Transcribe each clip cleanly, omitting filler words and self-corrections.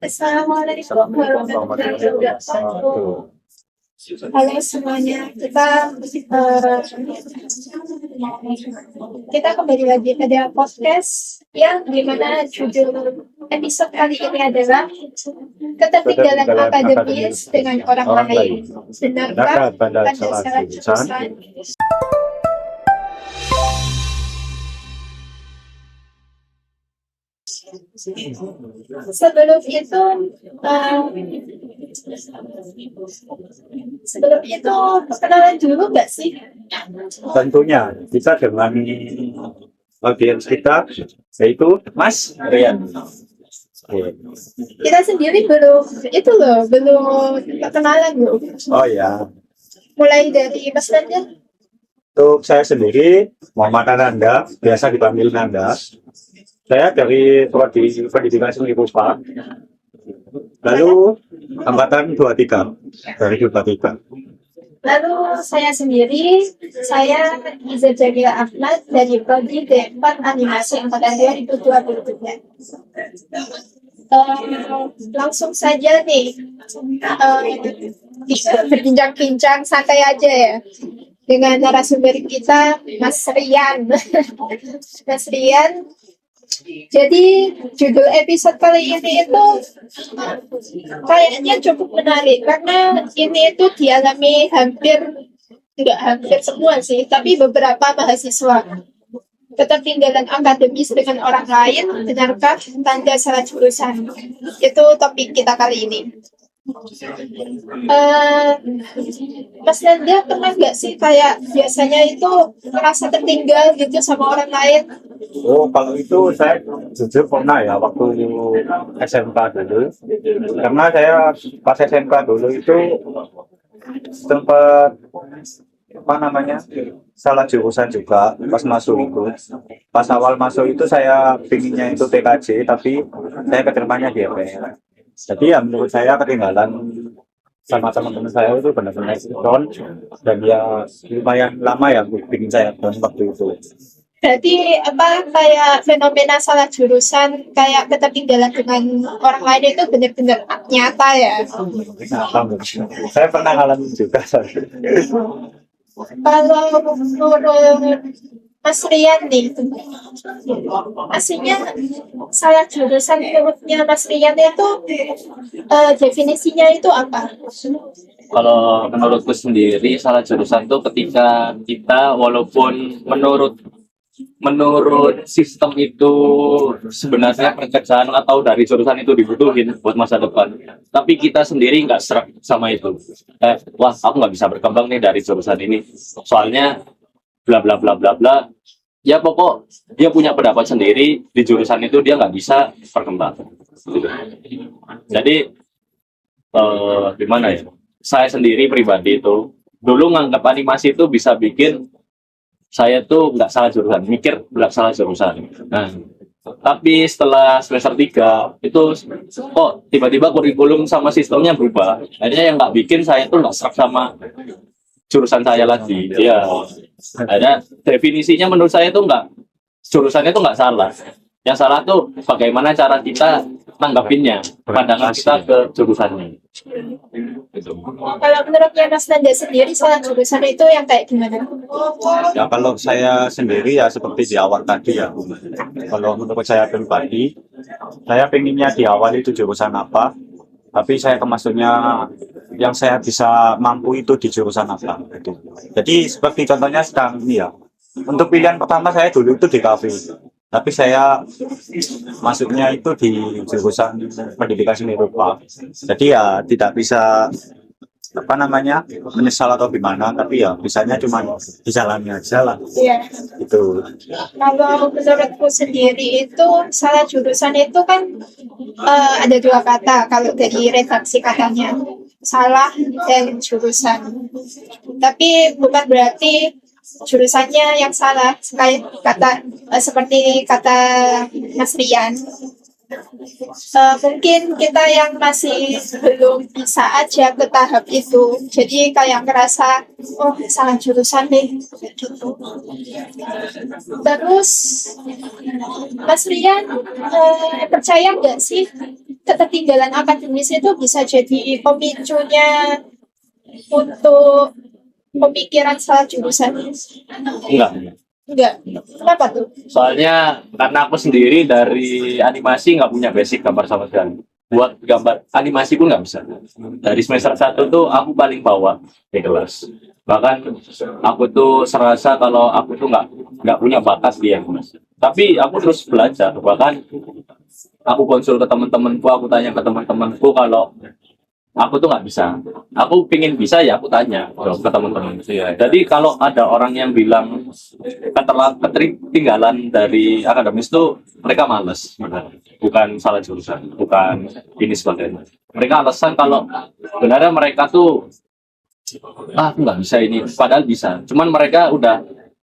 Assalamualaikum warahmatullahi wabarakatuh. Halo semuanya, kita kembali lagi pada podcast yang dimana judul episode kali ini adalah ketertinggalan akademis dengan orang lain. Benarkah Anda salah jurusan? Sebelum itu, kenalan dulu nggak sih? Tentunya kita dengan audiens kita yaitu Mas Rian. Kita sendiri belum kenalan loh. Oh ya, Mulai dari Mas Nanda. untuk saya sendiri Muhammad Ananda, biasa dipanggil Nanda. Saya dari Prodi Pendidikan Seni Rupa. Lalu angkatan 23 dari 23. Lalu saya sendiri, saya Iza Jamila Ahmad dari Prodi D4 Animasi angkatan 2023. Langsung saja nih, kita berbincang-bincang santai aja ya dengan narasumber kita, Mas Rian. Mas Rian. Jadi judul episode kali ini itu kayaknya cukup menarik karena ini itu dialami nggak hampir semua sih, tapi beberapa mahasiswa. Ketertinggalan akademis dengan orang lain, benarkah tanda salah jurusan? Itu topik kita kali ini. Mas Nanda pernah nggak sih kayak biasanya itu merasa tertinggal gitu sama orang lain? Oh, kalau itu saya jujur pernah ya waktu SMK dulu. Karena saya pas SMK dulu itu sempat salah jurusan juga pas masuk itu. Pas awal masuk itu saya pinginnya itu TKJ, tapi saya keterimanya di MPR. Jadi ya menurut saya ketinggalan sama teman-teman saya itu benar-benar down, dan ya lumayan lama ya bikin saya down waktu itu. Berarti kayak fenomena salah jurusan kayak ketertinggalan dengan orang lain itu benar-benar nyata ya. Nah, saya pernah ngalamin juga. Kalau menurut Mas Rian nih, aslinya salah jurusan menurutnya Mas Rian itu definisinya itu apa? Kalau menurutku sendiri salah jurusan tuh ketika kita walaupun menurut sistem itu sebenarnya pekerjaan atau dari jurusan itu dibutuhin buat masa depan, tapi kita sendiri nggak serak sama itu. Wah, aku nggak bisa berkembang nih dari jurusan ini, soalnya bla bla bla bla bla. Ya pokok dia punya pendapat sendiri di jurusan itu, dia nggak bisa berkembang. Gitu. Jadi gimana ya? Saya sendiri pribadi itu dulu nganggap animasi itu bisa bikin saya tuh nggak salah jurusan, mikir nggak salah jurusan. Nah, tapi setelah semester 3 itu kok tiba-tiba kurikulum sama sistemnya berubah. Akhirnya yang nggak bikin saya tuh nggak serak sama jurusan saya lagi. Ya, ada definisinya menurut saya tuh nggak, jurusannya tuh nggak salah. Yang salah tuh bagaimana cara kita nanggapinnya, pandangan kita ke jurusannya. Kalau menurutnya Mas Nanda sendiri salah jurusan itu yang kayak gimana? Ya kalau saya sendiri ya seperti di awal tadi ya. Kalau menurut saya pribadi, saya pengennya di awal itu jurusan apa, tapi saya kemasuknya yang saya bisa mampu itu di jurusan apa. Gitu. Jadi seperti contohnya sekarang ini ya. Untuk pilihan pertama saya dulu itu di kafe, tapi saya masuknya itu di jurusan pendidikan seni rupa. Jadi ya tidak bisa menyesal atau gimana, tapi ya bisanya cuma dijalani aja lah. Iya. Itu. Kalau menurutku sendiri itu salah jurusan itu kan ada dua kata kalau dari redaksi katanya, salah dan jurusan. Tapi bukan berarti jurusannya yang salah, kayak seperti kata Mas Rian. Mungkin kita yang masih belum bisa aja ke tahap itu, jadi kayak ngerasa oh salah jurusan nih gitu. Terus Mas Rian percaya nggak sih ketertinggalan akademis itu bisa jadi pemicunya untuk pemikiran salah jurusan? Enggak. Enggak. Kenapa tuh? Soalnya karena aku sendiri dari animasi nggak punya basic gambar sama sekali. Buat gambar animasi pun nggak bisa. Dari semester 1 tuh aku paling bawah di kelas. Bahkan aku tuh serasa kalau aku tuh nggak punya bakat di animasi. Tapi aku terus belajar. Bahkan aku konsul ke teman-temanku, aku tanya ke teman-temanku kalau aku tuh nggak bisa. Aku pingin bisa ya aku tanya ke teman-teman. Jadi kalau ada orang yang bilang ketertinggalan dari akademis tuh mereka males, bukan salah jurusan, bukan ini sebagainya. Mereka alasan kalau sebenarnya mereka tuh aku nggak bisa ini, padahal bisa. Cuman mereka udah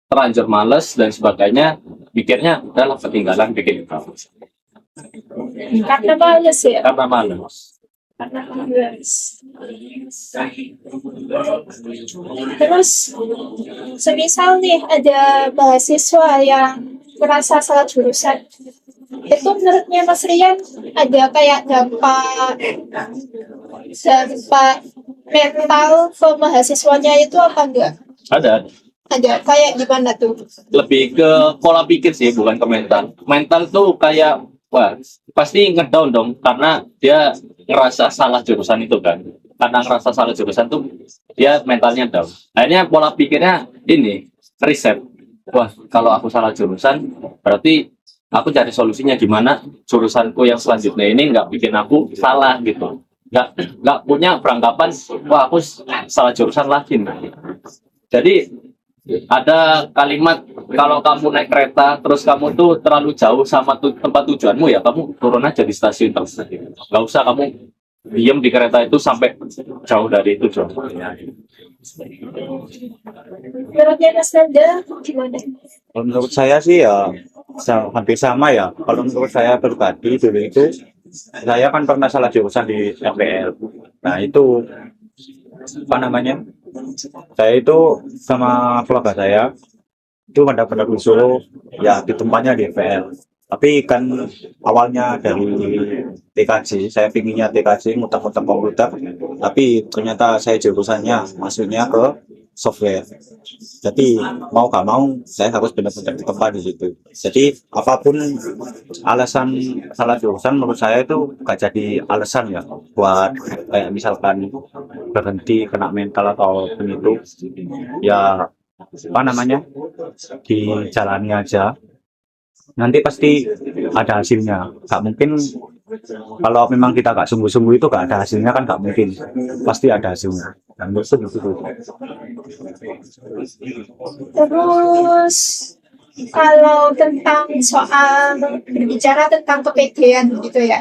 terlanjur males dan sebagainya, pikirnya udahlah ketinggalan bikin itu. Karena males ya. Karena males. Karena males. Terus, semisal nih ada mahasiswa yang merasa salah jurusan, itu menurutnya Mas Rian ada kayak dampak mental ke mahasiswanya itu apa enggak? Ada. Ada kayak gimana tuh? Lebih ke pola pikir sih, bukan ke mental. Mental tuh kayak wah pasti ngedown dong karena dia ngerasa salah jurusan itu kan. Karena ngerasa salah jurusan tuh dia mentalnya down. Akhirnya pola pikirnya ini riset. Wah kalau aku salah jurusan berarti aku cari solusinya gimana jurusanku yang selanjutnya ini nggak bikin aku salah gitu. Nggak punya peranggapan wah aku salah jurusan lagi. Jadi ada kalimat kalau kamu naik kereta terus kamu tuh terlalu jauh sama tempat tujuanmu ya kamu turun aja di stasiun terdekat. Nggak usah kamu diem di kereta itu sampai jauh dari tujuan. Menurutnya Mas Nanda gimana? Kalau menurut saya sih ya hampir sama ya. Kalau menurut saya pribadi dulu itu saya kan pernah salah jurusan di FPL. Nah itu apa namanya? Saya itu sama keluarga saya itu benar-benar usul ya di tempatnya di FPL. Tapi kan awalnya dari TKJ, saya pinginnya TKJ muter-muter komputer, tapi ternyata saya jurusannya masuknya ke software. Jadi mau gak mau saya harus benar-benar ditempa di situ. Jadi apapun alasan salah jurusan menurut saya itu gak jadi alasan ya buat kayak misalkan berhenti kena mental atau begitu. Ya apa namanya dijalani aja. Nanti pasti ada hasilnya. Gak mungkin kalau memang kita gak sungguh-sungguh itu gak ada hasilnya kan gak mungkin. Pasti ada hasilnya. Dan itu gitu. Terus kalau tentang soal berbicara tentang kepedean gitu ya,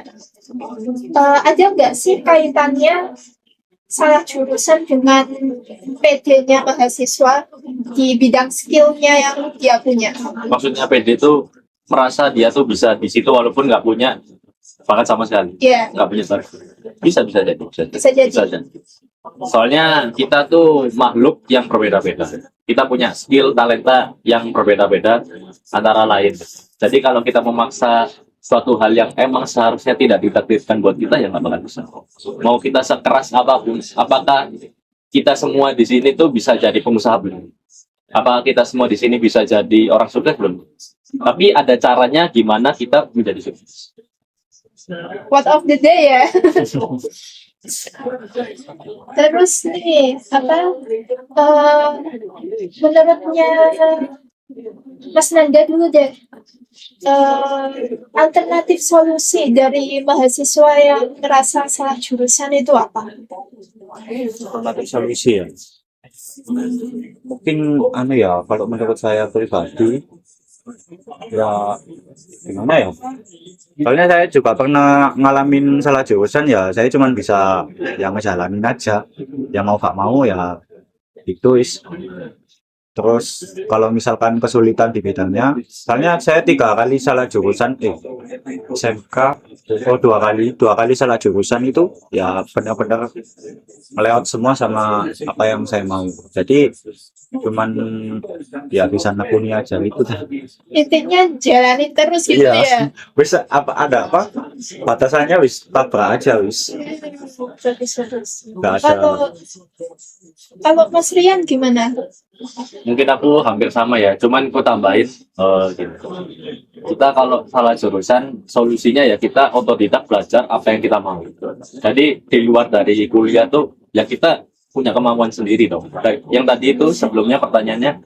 ada nggak sih kaitannya salah jurusan dengan PD-nya mahasiswa di bidang skillnya yang dia punya? Maksudnya PD itu merasa dia tuh bisa di situ walaupun nggak punya bakat sama sekali, Iya, nggak punya bakat. Bisa jadi. bisa jadi. Bisa jadi. Soalnya kita tuh makhluk yang berbeda-beda. Kita punya skill, talenta yang berbeda-beda antara lain. Jadi kalau kita memaksa suatu hal yang emang seharusnya tidak ditakdirkan buat kita ya nggak bakal bisa. Mau kita sekeras apapun, apakah kita semua di sini tuh bisa jadi pengusaha belum? Apakah kita semua di sini bisa jadi orang sukses belum? Tapi ada caranya gimana kita menjadi sukses. What of the day ya. Terus nih menurutnya Mas Nanda dulu deh, alternatif solusi dari mahasiswa yang merasa salah jurusan itu apa? Alternatif solusi ya. Mungkin ya kalau menurut saya pribadi ya gimana ya, soalnya saya juga pernah ngalamin salah jurusan ya, saya cuma bisa ya ngejalanin aja, ya mau gak mau ya itu Terus kalau misalkan kesulitan di bidangnya, soalnya saya 3 kali salah jurusan, SMK, oh 2 kali salah jurusan itu ya benar-benar melewat semua sama apa yang saya mau. Jadi cuman ya bisa nekuni aja itu. Intinya jalani terus gitu Iya, ya. wis apa ada apa batasannya wis tabrak aja wis. Terus. Nggak ada. Kalau Mas Rian gimana? Mungkin aku hampir sama ya, cuman aku tambahin gini. Kita kalau salah jurusan, solusinya ya kita otodidak belajar apa yang kita mau. Jadi di luar dari kuliah tuh, ya kita punya kemampuan sendiri dong. Yang tadi itu sebelumnya pertanyaannya,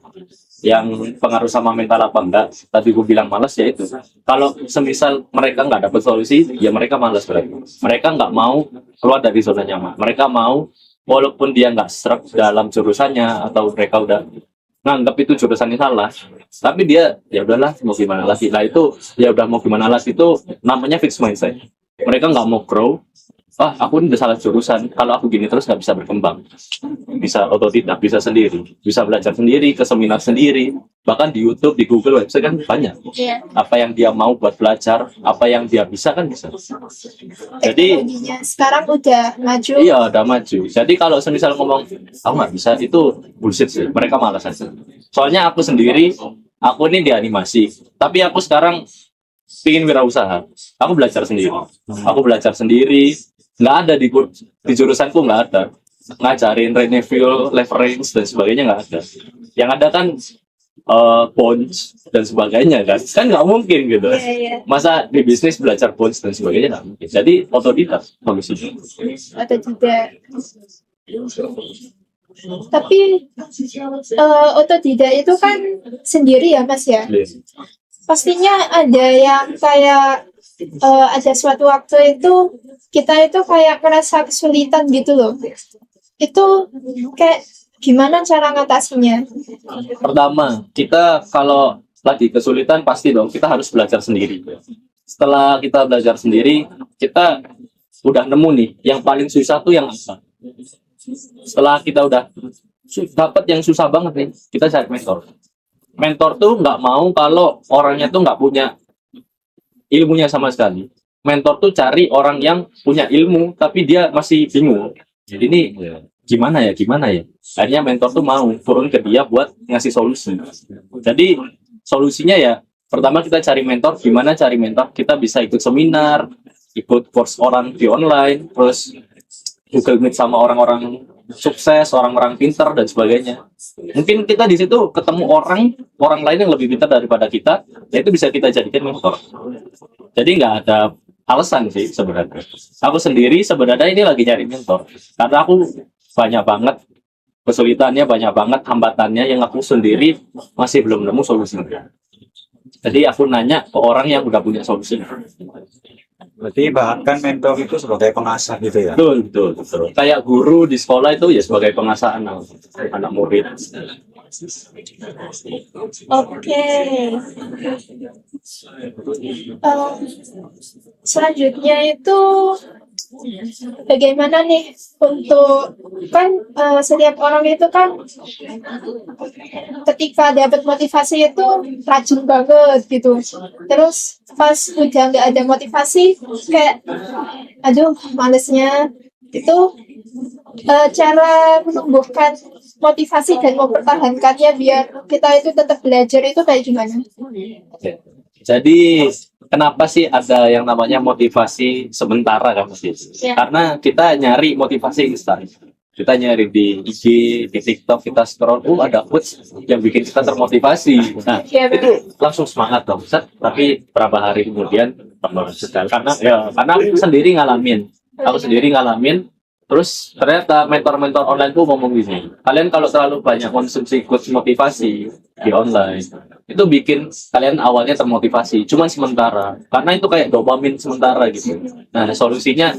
yang pengaruh sama mental apa enggak, tadi gue bilang malas ya itu. Kalau semisal mereka nggak dapat solusi, ya mereka malas berarti. Mereka nggak mau keluar dari zona nyaman. Mereka mau walaupun dia nggak serak dalam jurusannya atau mereka udah nganggap itu jurusannya salah, tapi dia ya udahlah mau gimana lagi. Nah itu ya udah mau gimana lagi itu namanya fixed mindset. Mereka nggak mau grow. Aku ini udah salah jurusan. Kalau aku gini terus nggak bisa berkembang. Bisa otodidak, bisa sendiri, bisa belajar sendiri, ke seminar sendiri. Bahkan di YouTube, di Google, website kan banyak. Iya. Apa yang dia mau buat belajar, apa yang dia bisa kan bisa. Jadi Teknologinya sekarang udah maju. iya, udah maju. Jadi kalau semisal ngomong, aku nggak bisa, itu bullshit sih. Mereka malas aja. Soalnya aku sendiri, aku ini di animasi. Tapi aku sekarang ingin wirausaha. Aku belajar sendiri. Aku belajar sendiri. Nggak ada di jurusanku, nggak ada. Ngajarin renewal, leverage, dan sebagainya nggak ada. Yang ada kan bonds dan sebagainya kan. Kan nggak mungkin gitu. Iya. Masa di bisnis belajar bonds dan sebagainya nggak mungkin. Jadi otodidak solusinya. Atau tidak. Tapi otodidak itu kan sendiri ya Mas ya. Pastinya ada yang kayak ada suatu waktu itu kita itu kayak merasa kesulitan gitu loh. Itu kayak gimana cara ngatasinya? Pertama, kita kalau lagi kesulitan pasti dong kita harus belajar sendiri. Setelah kita belajar sendiri, kita udah nemu nih yang paling susah tuh yang apa. Setelah kita udah dapat yang susah banget nih, kita cari mentor. Mentor tuh nggak mau kalau orangnya tuh nggak punya ilmunya sama sekali. Mentor tuh cari orang yang punya ilmu tapi dia masih bingung. Jadi ini gimana ya? Akhirnya mentor tuh mau turun ke dia buat ngasih solusi. Jadi solusinya ya pertama kita cari mentor. Gimana cari mentor? Kita bisa ikut seminar, ikut course orang di online, terus Google Meet sama orang-orang sukses, orang-orang pintar dan sebagainya. Mungkin kita di situ ketemu orang lain yang lebih pintar daripada kita, ya itu bisa kita jadikan mentor. Jadi nggak ada alasan sih sebenarnya. Aku sendiri sebenarnya ini lagi nyari mentor, karena aku banyak banget kesulitannya, banyak banget hambatannya yang aku sendiri masih belum nemu solusinya. Jadi aku nanya ke orang yang udah punya solusinya. Berarti bahkan mentor itu sebagai pengasah gitu ya. Betul. Kayak guru di sekolah itu ya sebagai pengasah anak murid. Oke. Selanjutnya itu bagaimana nih untuk kan setiap orang itu kan ketika dapat motivasi itu rajin banget gitu. Terus pas udah nggak ada motivasi kayak aduh malesnya itu cara menumbuhkan motivasi dan mempertahankannya biar kita itu tetap belajar itu kayak gimana? Jadi kenapa sih ada yang namanya motivasi sementara kan Mas? Ya. Karena kita nyari motivasi instan. Kita nyari di IG, di TikTok, kita scroll, ada quotes yang bikin kita termotivasi. Nah, Ya, itu langsung semangat dong, Set. Tapi berapa hari kemudian karena aku sendiri ngalamin. Terus ternyata mentor-mentor online tuh ngomong gini, kalian kalau terlalu banyak konsumsi quotes motivasi di online, itu bikin kalian awalnya termotivasi, cuman sementara, karena itu kayak dopamin sementara gitu. Nah, solusinya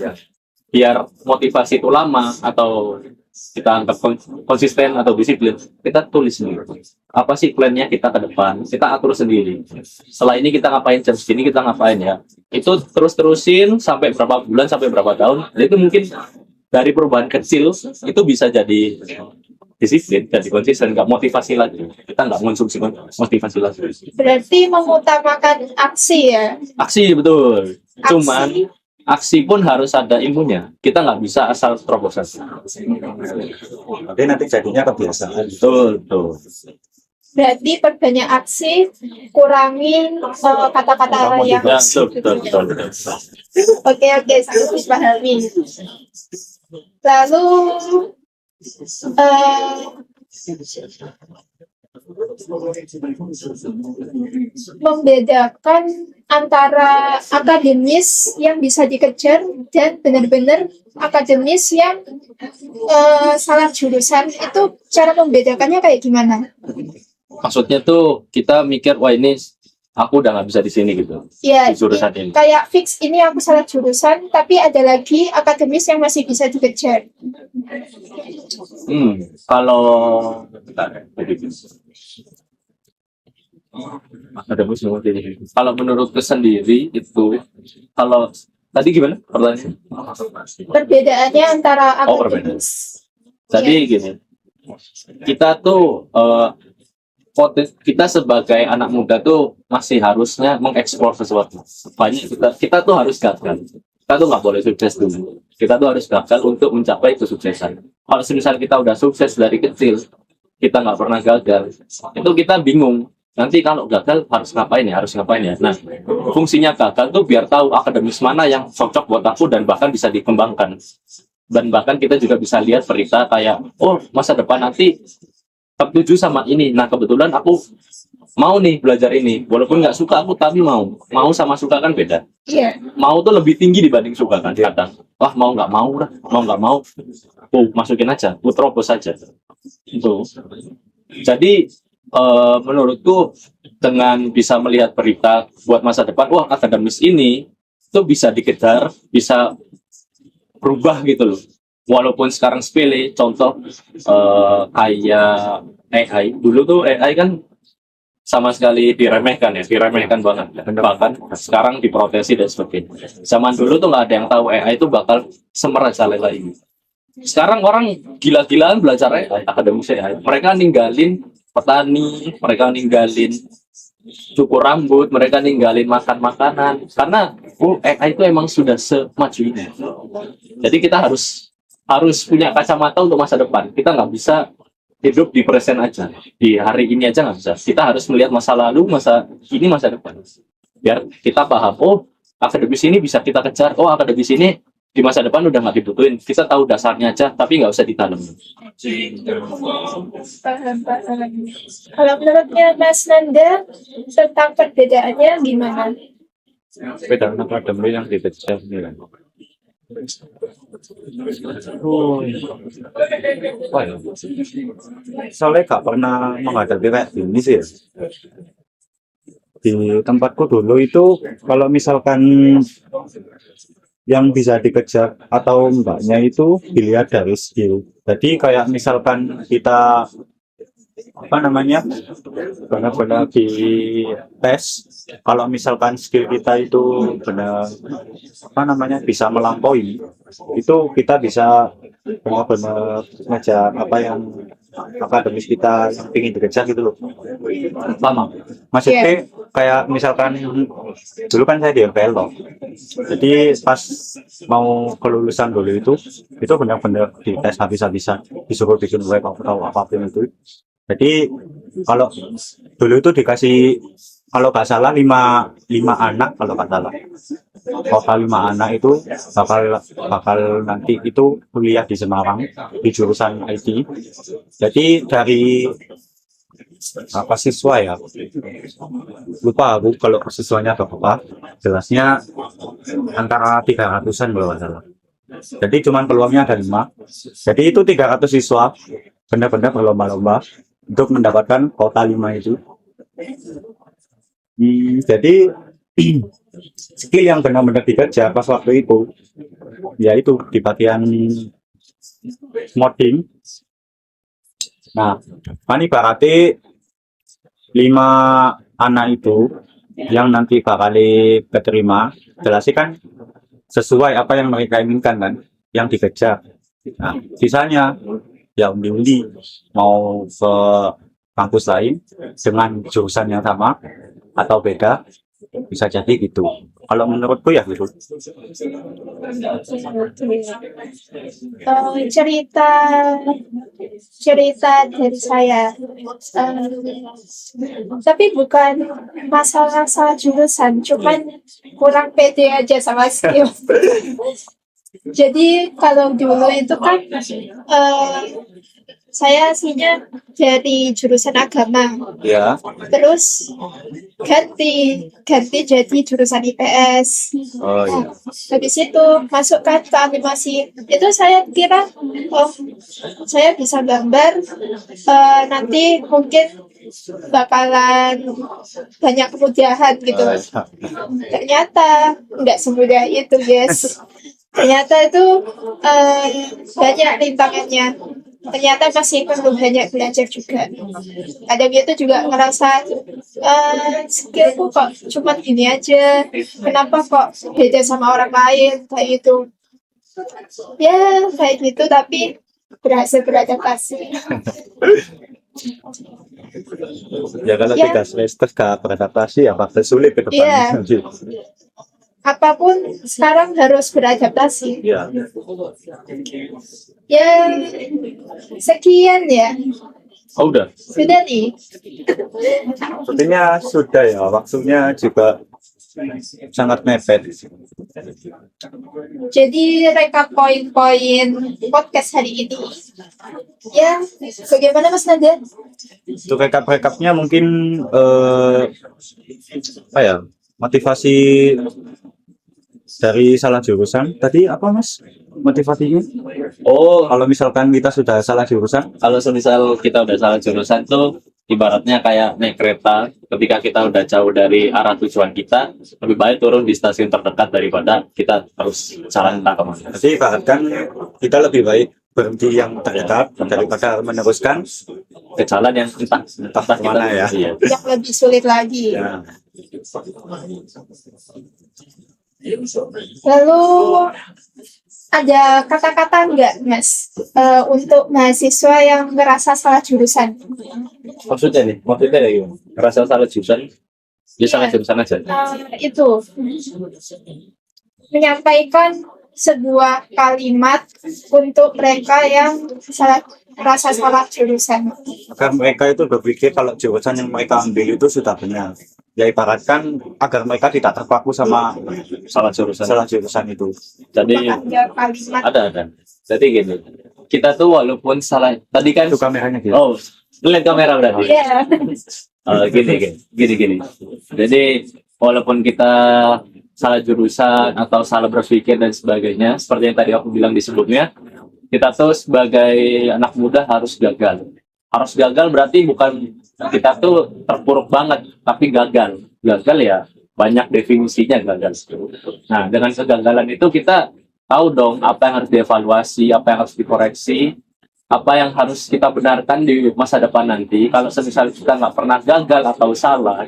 biar motivasi itu lama atau kita anggap konsisten atau disiplin, kita tulis sendiri. Apa sih plannya kita ke depan? Kita atur sendiri. Setelah ini kita ngapain, jam segini kita ngapain ya. Itu terus-terusin sampai berapa bulan, sampai berapa tahun. Dan itu mungkin dari perubahan kecil itu bisa jadi disiplin, jadi konsisten, nggak motivasi lagi. Kita nggak mengonsumsi motivasi lagi. Berarti mengutamakan aksi ya. Aksi betul. Aksi. Cuman aksi pun harus ada ilmunya. Kita nggak bisa asal terobosan. Tapi nanti jadinya kebiasaan. Betul, betul. Berarti perbanyak aksi, kurangin kata-kata yang Ya, betul. Oke, sangat dipahami. Lalu eh, membedakan antara akademis yang bisa dikejar dan benar-benar akademis yang salah jurusan, itu cara membedakannya kayak gimana? Maksudnya tuh kita mikir, wah ini aku udah nggak bisa di sini gitu. Ya, Di jurusan ini. kayak fix ini aku salah jurusan, tapi ada lagi akademis yang masih bisa dikejar. Kalau ada musim ini. Kalau menurutku sendiri itu, kalau tadi gimana pertanyaan? Perbedaannya antara Oh, perbedaan. akademis. Jadi gini, kita tuh kita sebagai anak muda tuh masih harusnya mengeksplor sesuatu. Banyak kita tuh harus gagal. Kita tuh nggak boleh sukses dulu. Kita tuh harus gagal untuk mencapai kesuksesan. Kalau misalnya kita udah sukses dari kecil, kita nggak pernah gagal, itu kita bingung. Nanti kalau gagal harus ngapain ya? Nah, fungsinya gagal tuh biar tahu akademis mana yang cocok buat aku dan bahkan bisa dikembangkan. Dan bahkan kita juga bisa lihat berita kayak, oh masa depan nanti tertuju sama ini. Nah kebetulan aku mau nih belajar ini, walaupun nggak suka aku tapi mau sama suka kan beda. Iya. Mau tuh lebih tinggi dibanding suka kan kadang. Wah mau nggak mau, masukin aja, terobos saja. Itu. Jadi menurutku dengan bisa melihat berita buat masa depan, wah akademis ini tuh bisa dikejar, bisa berubah gitu loh. Walaupun sekarang sepele, contoh kayak AI. Dulu tuh AI kan sama sekali diremehkan banget. Bahkan sekarang diprotesi dan sebagainya. Zaman dulu tuh nggak ada yang tahu AI itu bakal semerajalela ini. Sekarang orang gila-gilaan belajar AI, akademis AI. Mereka ninggalin petani, mereka ninggalin cukur rambut, mereka ninggalin makan makanan. Karena AI itu emang sudah semaju ini. Jadi kita harus punya kacamata untuk masa depan. Kita nggak bisa hidup di present aja, di hari ini aja nggak bisa. Kita harus melihat masa lalu, masa kini, masa depan. Biar kita paham, oh akademis ini bisa kita kejar, oh akademis ini di masa depan udah nggak dibutuhin. Kita tahu dasarnya aja, tapi nggak usah ditanam. Paham. Kalau menurutnya Mas Nanda tentang perbedaannya gimana? Beda akademi yang dikejar nih. Wah, ya. Soalnya gak pernah menghadapi kayak gini sih ya. Di tempatku dulu itu kalau misalkan yang bisa dikejar atau enggaknya itu dilihat dari skill. Jadi kayak misalkan kita benar-benar di tes, kalau misalkan skill kita itu benar bisa melampaui, itu kita bisa benar-benar ngejar apa yang akademis kita yang ingin dikejar gitu loh. Lama maksudnya kayak misalkan dulu kan saya di MPL loh, jadi pas mau kelulusan dulu itu benar-benar dites habis-habisan, disuruh bikin web atau apapun itu. Jadi kalau dulu itu dikasih, kalau nggak salah lima anak, kalau nggak salah total 5 anak itu bakal nanti itu kuliah di Semarang di jurusan IT. Jadi dari apa siswa ya, lupa aku kalau siswanya berapa, jelasnya antara 300-an kalau nggak salah. Jadi cuman peluangnya ada 5. Jadi itu 300 siswa benar-benar berlomba-lomba untuk mendapatkan kota 5 itu. Jadi skill yang benar-benar dikejar pas waktu itu, yaitu di bagian modding. Nah, ini berarti 5 anak itu yang nanti bakal diterima, jelasnya kan sesuai apa yang mereka inginkan kan, yang dikejar. Nah, sisanya ya undi-undi mau ke kampus lain dengan jurusan yang sama atau beda, bisa jadi gitu. Kalau menurutku ya gitu. Cerita cerita dari saya. Tapi bukan masalah salah jurusan, cuman kurang pede aja sama skill. Jadi kalau dulu itu kan saya aslinya dari jurusan agama, Ya. terus ganti ganti jadi jurusan IPS. Oh Nah, iya. habis itu masukkan ke animasi. Itu saya kira, oh saya bisa gambar, nanti mungkin bakalan banyak kemudahan gitu. Oh, iya. Ternyata nggak semudah itu, guys. Ternyata itu banyak rintangannya. Ternyata masih perlu banyak belajar juga. Kadang itu juga ngerasa skillku kok cuma gini aja. Kenapa kok beda sama orang lain kayak gitu. Ya kayak gitu, tapi berhasil beradaptasi. Ya kalau Ya. 3 semester gak beradaptasi ya bakal sulit ke Iya. depannya. Apapun sekarang harus beradaptasi. Ya. Ya sekian ya. Oh udah. Sudah nih. Sepertinya sudah ya, waktunya juga sangat mepet. Jadi rekap poin-poin podcast hari ini. Ya, bagaimana Mas Nadia? Untuk rekap-rekapnya mungkin apa ya, motivasi dari salah jurusan tadi apa Mas motivasinya? Oh, Kalau misalkan kita sudah salah jurusan, kalau semisal kita udah salah jurusan tuh ibaratnya kayak naik kereta, ketika kita udah jauh dari arah tujuan kita, lebih baik turun di stasiun terdekat daripada kita terus salah entah kemana. jadi ibaratkan kita lebih baik berhenti yang terdekat daripada meneruskan. Ke jalan yang entah Kemana ya? Iya. Yang lebih sulit lagi. Ya. Lalu ada kata-kata enggak Mas untuk mahasiswa yang merasa salah jurusan? Maksudnya kayak gimana? Ngerasa salah jurusan, dia salah jurusan aja. Itu menyampaikan sebuah kalimat untuk mereka yang merasa salah jurusan. Agar mereka itu berpikir kalau jurusan yang mereka ambil itu sudah benar. Ya ibaratkan agar mereka tidak terpaku sama Salah jurusan. salah jurusan itu. Jadi Ada kalimat. ada. Jadi gini, kita tuh walaupun salah, tadi kan Itu kameranya gitu. oh, lihat kamera berarti. Iya. Gini. Jadi walaupun kita salah jurusan atau salah berpikir dan sebagainya, seperti yang tadi aku bilang di sebelumnya, kita tuh sebagai anak muda harus gagal. Harus gagal berarti bukan kita tuh terpuruk banget, tapi gagal. Gagal ya banyak definisinya gagal. Nah, dengan kegagalan itu kita tahu dong apa yang harus dievaluasi, apa yang harus dikoreksi, apa yang harus kita benarkan di masa depan nanti. Kalau semisal kita nggak pernah gagal atau salah,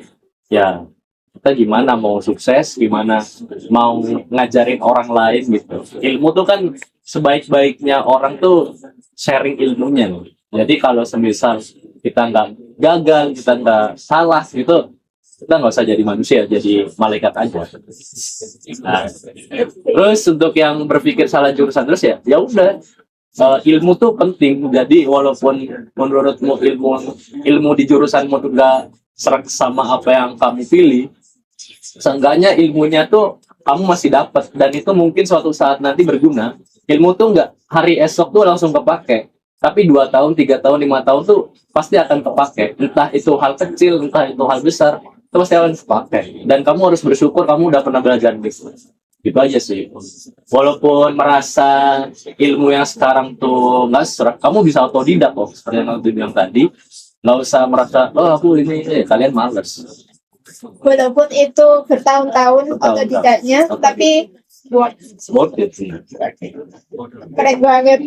ya kita gimana mau sukses, gimana mau ngajarin orang lain gitu. Ilmu tuh kan sebaik-baiknya orang tuh sharing ilmunya. Jadi kalau semisal kita nggak gagal, kita nggak salah gitu, kita nggak usah jadi manusia, jadi malaikat aja. Nah, terus untuk yang berpikir salah jurusan terus ya udah. Ilmu tuh penting. Jadi walaupun menurutmu ilmu di jurusanmu tuh nggak serak sama apa yang kamu pilih, seenggaknya ilmunya tuh kamu masih dapat dan itu mungkin suatu saat nanti berguna. Ilmu tuh nggak hari esok tuh langsung kepake, tapi 2 tahun, 3 tahun, 5 tahun tuh pasti akan kepake. Entah itu hal kecil, entah itu hal besar, itu pasti akan kepake. Dan kamu harus bersyukur kamu udah pernah belajar gitu. Gitu aja sih. Walaupun merasa ilmu yang sekarang tuh nggak serak, kamu bisa otodidak kok. Seperti yang aku bilang tadi, nggak usah merasa oh aku ini kalian males. Walaupun itu bertahun-tahun atau tidaknya, tapi Worth it sih. keren banget.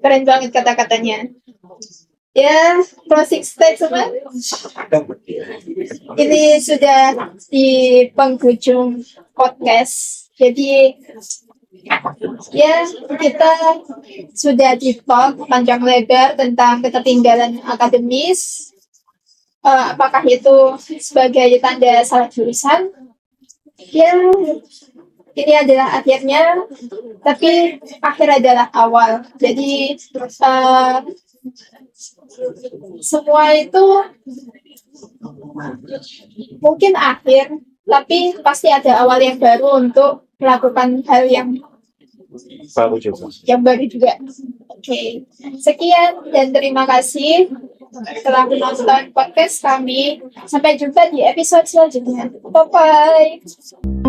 Keren banget kata-katanya. Ya, closing statement. Ini sudah di penghujung podcast. Jadi Ya, kita sudah di-talk panjang lebar tentang ketertinggalan akademis. Apakah itu sebagai tanda salah jurusan? Ya, ini adalah akhirnya, tapi akhir adalah awal. Jadi, semua itu mungkin akhir, tapi pasti ada awal yang baru untuk melakukan hal Baru juga. yang baru juga. Oke, sekian dan terima kasih telah menonton podcast kami. Sampai jumpa di episode selanjutnya. Bye-bye.